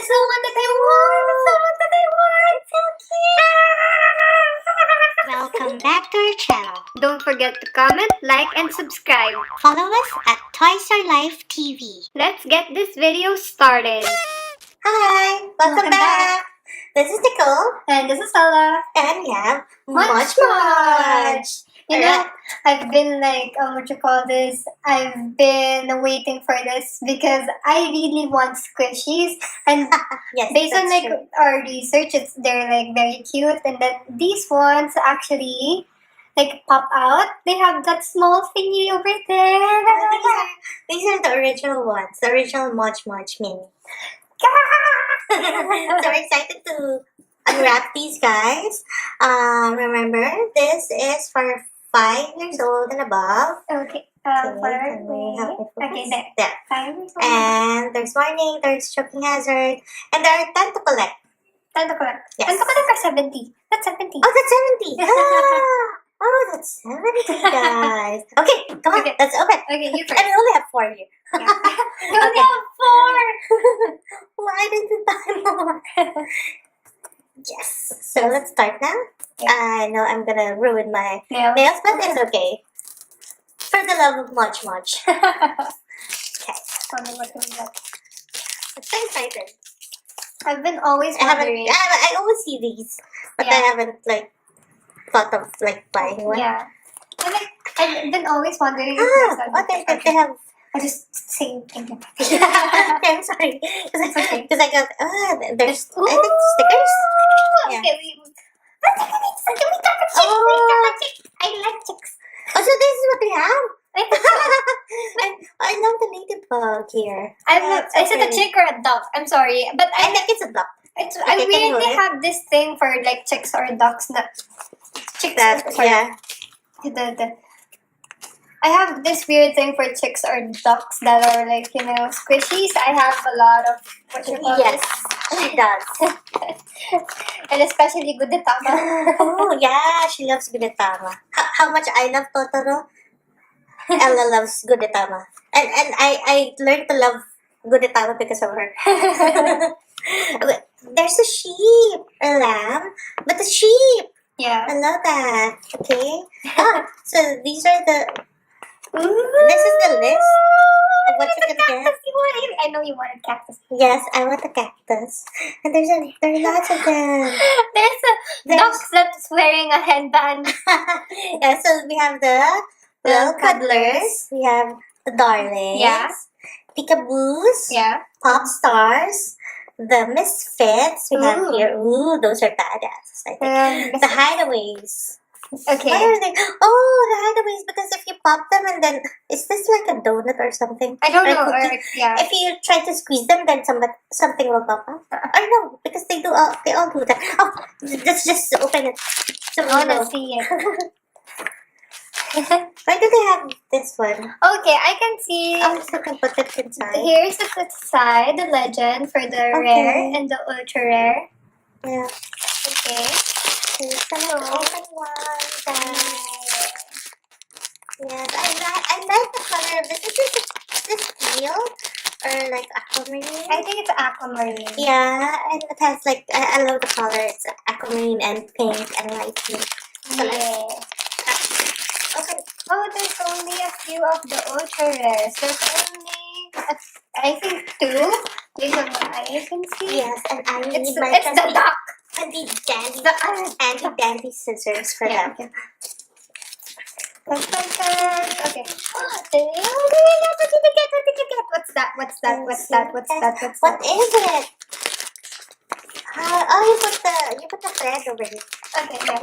That's the one that I want. That's the one that I want. So cute. Welcome back to our channel. Don't forget to comment, like, and subscribe. Follow us at Toys Are Life TV. Let's get this video started. Hi! Welcome back! This is Nicole. And this is Stella. And we have Moj Moj. You know, I've been like, what you call this? I've been waiting for this because I really want squishies. And Yes, based on that's like true. our research, they're like very cute. And then these ones actually like pop out. They have that small thingy over there. These are the original ones. The original Moj Moj mini. So we're excited to unwrap these guys. Remember, this is for 5 years old and above. Okay. Can we help me focus? Okay, there. There. 5 years old. And there's warning, there's choking hazard, and there are 10 to collect. 10 to collect. Yes. 10 to collect are 70. That's 70. Oh, that's 70. Oh, that's 70, guys. Okay, come on, Okay. let's open. Okay, you And first. we only have 4 here. Yeah. You only have 4. Why did you buy more? Yes. So let's start now. Yeah. I know I'm gonna ruin my Yeah. nails, but it's okay. For the love of Moj Moj. Okay. Tell me what we got. I'm so excited. I've been always I wondering. always see these, but I Yeah. haven't like thought of like buying one. Yeah. And like, I've been always wondering if there's a Okay, they have. I just say thank you. I'm sorry, okay. because I got there's Ooh. I think stickers. Yeah. Okay, we got a chick. Oh. We got a chick. I like chicks. Oh, so this is what we have. I think so. I love the ladybug here. I'm Yeah, not, it's so is it a pretty. chick or a duck? I'm sorry, but I think it's a duck. I Okay, can you weirdly hold it? have this thing for like chicks or ducks. Not chicks. That sorry. yeah. I have this weird thing for chicks or ducks that are like, you know, squishies. I have a lot of what you call Yes, she does. this. And especially Gudetama. Oh yeah, she loves Gudetama. How much I love Totoro. Ella loves Gudetama, and I learned to love Gudetama because of her. There's a sheep, a lamb, but a sheep. Yeah. I love that. Okay. So these are the. Ooh. This is the list of what Look you at can the get. cactus. I know you wanted cactus. Yes, I want a cactus, and there are lots of them. There's a duck that's wearing a headband. Yeah, so we have the little cuddlers, we have the darlings, Yeah. peekaboos, Yeah. pop stars, the misfits. We have Ooh. here. Ooh, those are badass. I think. The hideaways. Okay. What are they? Oh, the hideaways. Because if you pop them and then is this like a donut or something? I don't Or a know. cookie? Or, yeah. If you try to squeeze them, then something will pop up. Or no, because they all do that. Oh, let's just open it. So we I wanna know. see it. Why do they have this one? Okay, I can see. Oh, so I can put it inside. Here's the side, the legend for the rare and the ultra rare. Yeah. Okay. Here's the open one, guys. Yes, I like the color of this. Is this teal or like aquamarine? I think it's aquamarine. Yeah, and it has like I love the color. It's aquamarine and pink and light pink. So Yeah. okay. Oh, there's only a few of the ultra rares. There's only, I think, 2. Based on what I can see. Yes, and I need It's my the duck. handy dandy scissors for Yeah. them. Dun, dun, dun. Okay. What did you get? What did you get? What's that? What's that? What's that? What's that? What's What that? is it? Oh, you put the thread over here. Okay, yeah.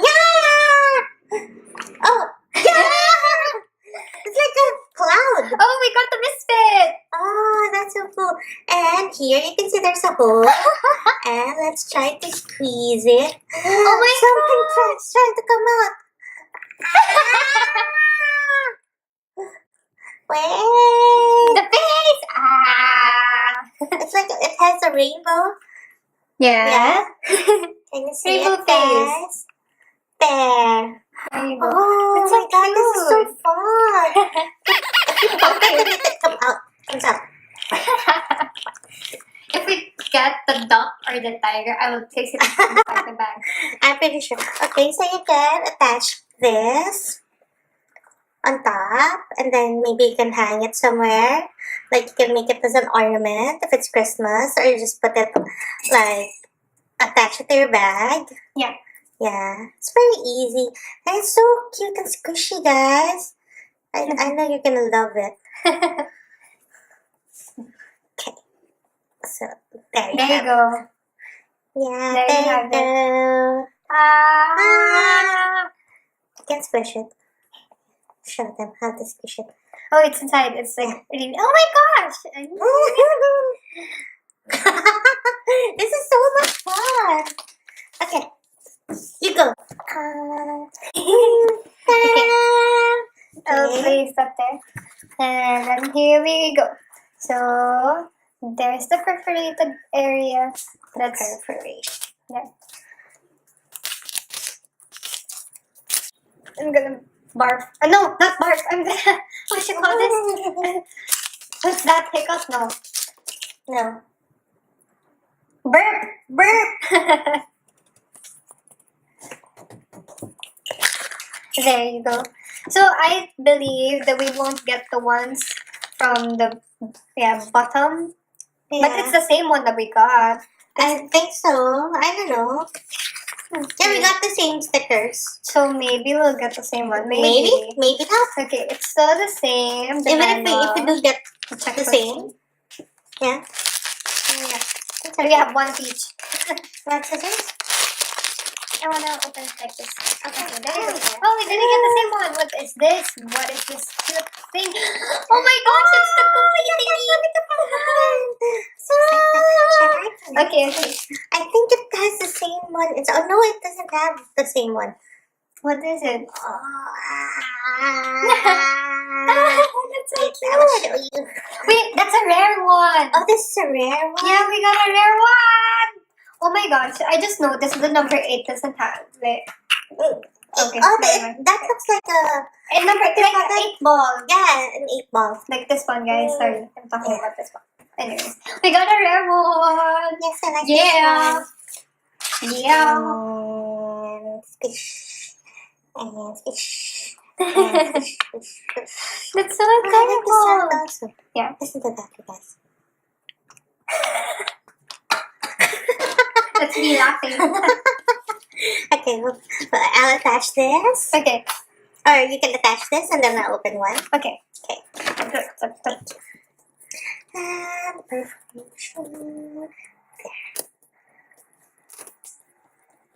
Yeah! Oh, yeah! It's like a cloud. Oh, we got the misfit! Oh, that's so cool. And here you can see there's a hole. And let's try to squeeze it. Oh my Something's trying to come out. Wait. The face! It's like it has a rainbow. Yeah. Can you see Rainbow it, guys? There. Rainbow. Oh That's my so god, this is so cute. fun. If you pop it, then it comes out. if we get the duck or the tiger, I will place it inside the bag. I'm pretty sure. Okay, so you can attach this on top, and then maybe you can hang it somewhere. Like you can make it as an ornament if it's Christmas, or you just put it like attach it to your bag. Yeah. Yeah, it's very easy. And it's so cute and squishy, guys. I know you're gonna love it. Okay, so there you There you have it. go. Yeah, There you there have you go. Ah. You can squish it. Show them how to squish it. Oh, it's inside. It's like really. Oh my gosh! This is so much fun. Okay, you go. I'll place that there. And then here we go. So there's the perforated area. That's Perforation. there. I'm gonna barf. No, not barf. I'm gonna. What you call this? What's that? Hiccup? No. No. Burp! Burp! There you go. So I believe that we won't get the ones from the bottom. Yeah. But it's the same one that we got. I think so. I don't know. Yeah, we got the same stickers. So maybe we'll get the same one. Maybe not. Okay, it's still the same. The Even if we do get check the same. Yeah. Yeah. So we have one each. That's scissors. I wanna open it like this. Okay, there you go. Oh, we didn't get the same one. What is this? What is this cute thing? Oh my gosh, it's the cookie thingy! Okay. I think it has the same one. Oh no, it doesn't have the same one. What is it? That's so cute. Wait, that's a rare one. Oh, this is a rare one? Yeah, we got a rare one. Oh my gosh, I just noticed the number 8 doesn't have it. Okay. Oh, that looks like a... And number 8, like an 8 ball. Yeah, an 8 ball. Like this one, guys. Sorry, I'm talking about this one. Anyways, we got a rare one. Yes, I like this one. Yeah. And fish. And fish. And fish. That's so I like the adorable. sound also. Yeah. Listen to that, you guys. That's me laughing. Okay, well, I'll attach this. Okay. Or you can attach this and then I'll open one. Okay. Okay. And perforation.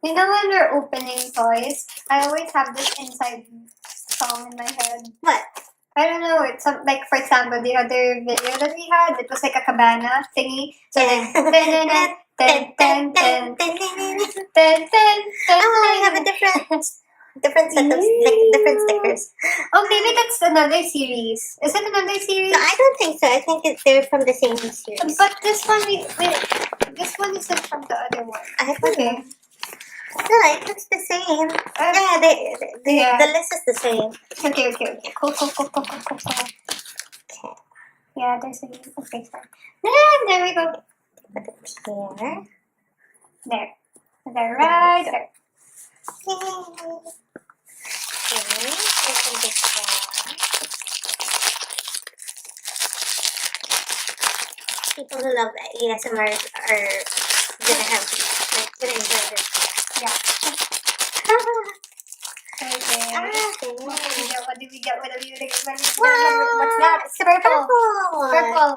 You know when we're opening toys, I always have this inside song in my head. What? I don't know. It's like, for example, the other video that we had, it was like a cabana thingy. So like, ten, ten, ten, ten, ten, ten. Oh, I have a different set of different stickers. Oh, maybe that's another series. Is it another series? No, I don't think so. I think they're from the same series. But this one, this one isn't from the other one. I don't know. No, it looks the same. Yeah, the list is the same. Okay. Cool. Okay. Yeah, there's a okay, sorry. There we go. Put it here. There. They're right there. Yay. Okay, open this one. People who love ASMR are gonna enjoy this. Yeah. Okay. Okay. What do we get? Wow, What's that? It's purple. Purple.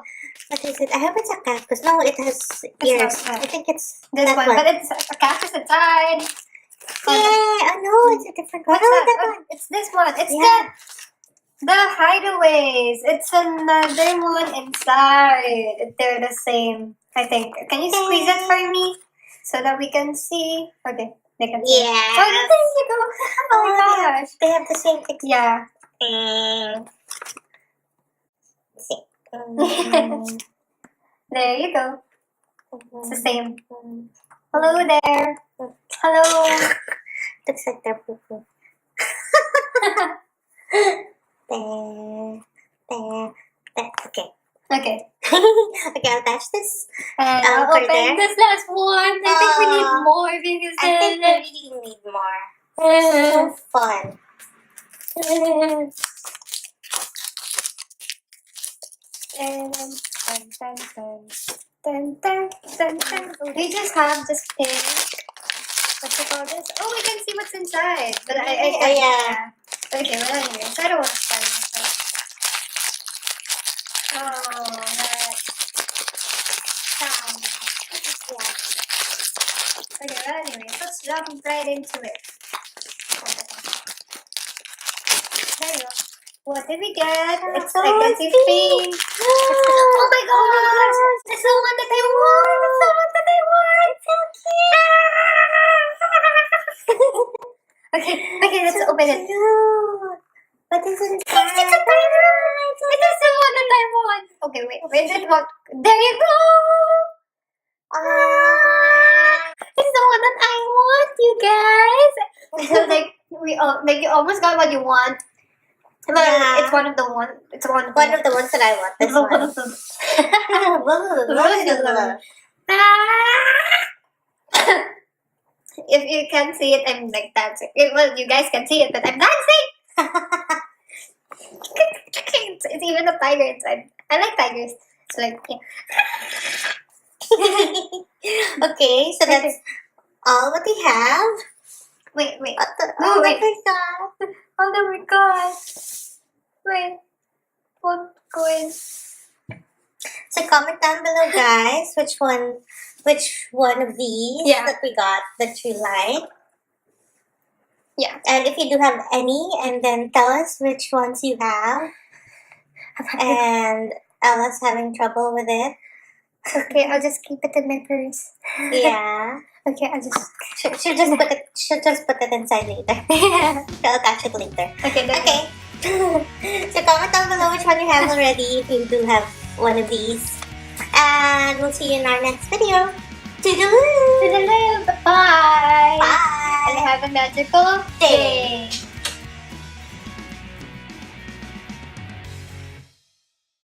What is it? I hope it's a cactus. No, it has ears. not. I think it's This that one, but it's a cactus inside. Yeah, I know it's a different one. What's that? Oh, it's this one. It's the hideaways. It's another one inside. They're the same, I think. Can you squeeze it for me so that we can see? Okay, they can see. Yeah. Oh, there you go. Oh my gosh. They have the same thing. Yeah. There you go. It's the same. Hello there. Hello. Looks like they're poo-poo. there. Okay. Okay. Okay, I'll attach this. And I'll Put it open there. this last one. I think we need more because I think we really need more. So fun. We just have this thing. What's it called? This? Oh, we can see what's inside. But Yeah. Okay, well anyways, I don't want to spoil myself. Oh, that sound. Yeah. Okay, well anyways, let's jump right into it. There you go. What did we get? It's Oh, I can see pink. Oh my gosh! That's the one that I want! That's the one that I want! So cute! Okay, let's open it. What is it? It's a tiger! It is the one that I want! Okay, wait, is it what? There you go! It's the one that I want, you guys! So like you almost got what you want. But Yeah. it's one of the one. It's one of One of the ones that I want. This one. If you can't see it, I'm like dancing. Well, you guys can see it, but I'm dancing. It's even a tiger inside. I like tigers. It's like yeah. Okay, so that's all what we have. Wait. Oh wait. my god. Oh my god. Wait. Won't go in. So comment down below, guys, which one of these that we got that you like. Yeah. And if you do have any, and then tell us which ones you have. And Ella's having trouble with it. Okay, I'll just keep it in my purse. Yeah. Okay, I'll just. She'll just put it inside later. She'll attach it later. Okay. So comment down below which one you have already if you do have one of these. And we'll see you in our next video. Toodaloo! Toodaloo! Bye! Bye! And have a magical day!